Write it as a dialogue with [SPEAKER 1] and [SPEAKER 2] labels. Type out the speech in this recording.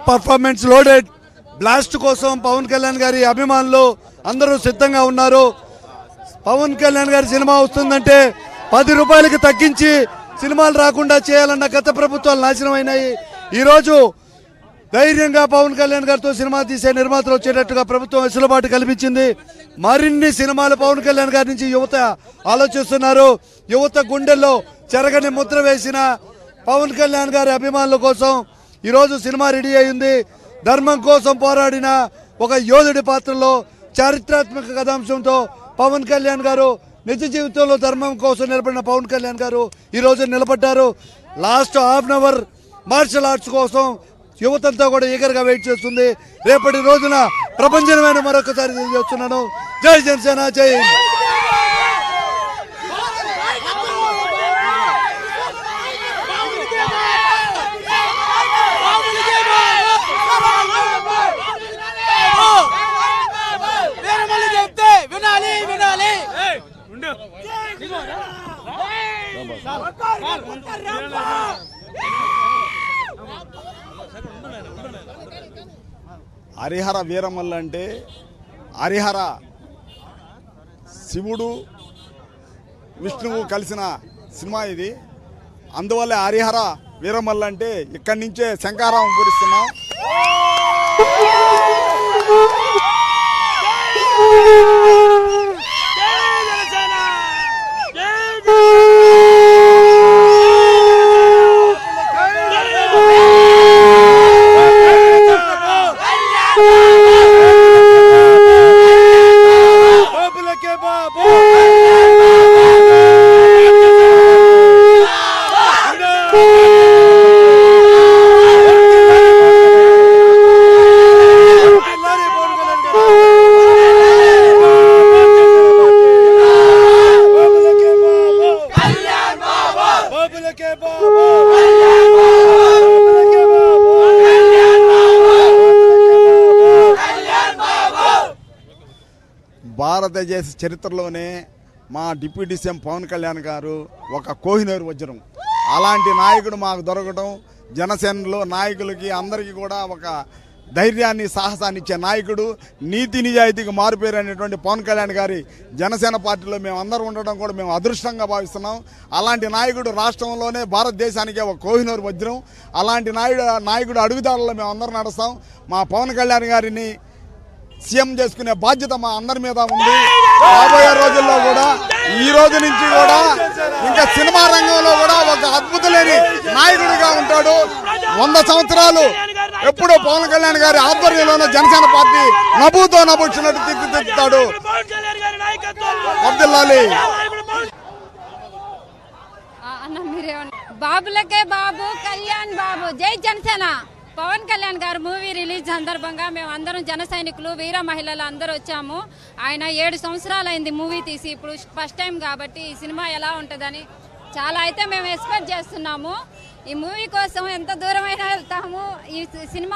[SPEAKER 1] Performance loaded blast కోసం పవన్ కళ్యాణ్ గారి అభిమానులు అందరూ సిద్ధంగా ఉన్నారు. పవన్ కళ్యాణ్ గారి సినిమా వస్తుందంటే 10 రూపాయలకి తగ్గించి సినిమాలు రాకుండా చేయాలన్న గత ప్రభుత్వాలు నాశనం అయినాయి. ఈరోజు ధైర్యంగా పవన్ కళ్యాణ్ గారితో సినిమా తీసే నిర్మాతలు వచ్చేటట్టుగా ప్రభుత్వం వెసులుబాటు కల్పించింది. మరిన్ని సినిమాలు పవన్ కళ్యాణ్ గారి నుంచి యువత ఆలోచిస్తున్నారు. యువత గుండెల్లో చెరగని ముద్ర వేసిన పవన్ కళ్యాణ్ గారి అభిమానుల కోసం ఈరోజు సినిమా రెడీ అయింది. ధర్మం కోసం పోరాడిన ఒక యోధుడి పాత్రలో చారిత్రాత్మక కథాంశంతో పవన్ కళ్యాణ్ గారు నిజ జీవితంలో ధర్మం కోసం నిలబడిన పవన్ కళ్యాణ్ గారు ఈ రోజు నిలబడ్డారు. Last half an hour martial arts కోసం యువతంతా కూడా ఈగర్గా వెయిట్ చేస్తుంది. రేపటి రోజున ప్రపంచమైన మరొకసారి తెలియజేస్తున్నాను. జై జనసేన, జై
[SPEAKER 2] హరిహర వీరమల్లు అంటే హరిహర శివుడు విష్ణువు కలిసిన సినిమా ఇది. అందువల్ల హరిహర వీరమల్లు అంటే ఇక్కడి నుంచే శంకారావం పూరిస్తున్నాం. భారతదేశ చరిత్రలోనే మా డిప్యూటీ సీఎం పవన్ కళ్యాణ్ గారు ఒక కోహినూరు వజ్రం. అలాంటి నాయకుడు మాకు దొరకడం జనసేనలో నాయకులకి అందరికీ కూడా ఒక ధైర్యాన్ని సాహసాన్ని ఇచ్చే నాయకుడు, నీతి నిజాయితీకి మారుపేరు అనేటువంటి పవన్ కళ్యాణ్ గారి జనసేన పార్టీలో మేము అందరూ ఉండడం కూడా మేము అదృష్టంగా భావిస్తున్నాం. అలాంటి నాయకుడు రాష్ట్రంలోనే భారతదేశానికే ఒక కోహినూరు వజ్రం. అలాంటి నాయకుడు అడుగుదారుల్లో మేము అందరూ నడుస్తాం. మా పవన్ కళ్యాణ్ గారిని సీఎం చేసుకునే బాధ్యత మా అందరి మీద ఉంది. రాబోయే రోజుల్లో కూడా ఈ రోజు నుంచి కూడా ఇంకా సినిమా రంగంలో కూడా ఒక అద్భుతలేని నాయకుడిగా ఉంటాడు. 100 సంవత్సరాలు ఎప్పుడూ పవన్ కళ్యాణ్ గారి ఆధ్వర్యంలోనే జనసేన పార్టీ నభూతో నభూచినట్టు తీర్చిదిద్దుతాడు. వర్ధిల్లాలి.
[SPEAKER 3] బాబులకే బాబు, కళ్యాణ్ బాబు, జై జనసేన. పవన్ కళ్యాణ్ గారు మూవీ రిలీజ్ సందర్భంగా మేము అందరం జన సైనికులు, వీర మహిళలు అందరూ వచ్చాము. ఆయన 7 సంవత్సరాలు అయింది మూవీ తీసి. ఇప్పుడు ఫస్ట్ టైం కాబట్టి ఈ సినిమా ఎలా ఉంటుందని చాలా అయితే మేము ఎక్స్పెక్ట్ చేస్తున్నాము. ఈ మూవీ కోసం ఎంత దూరమైనా వెళ్తాము. ఈ సినిమా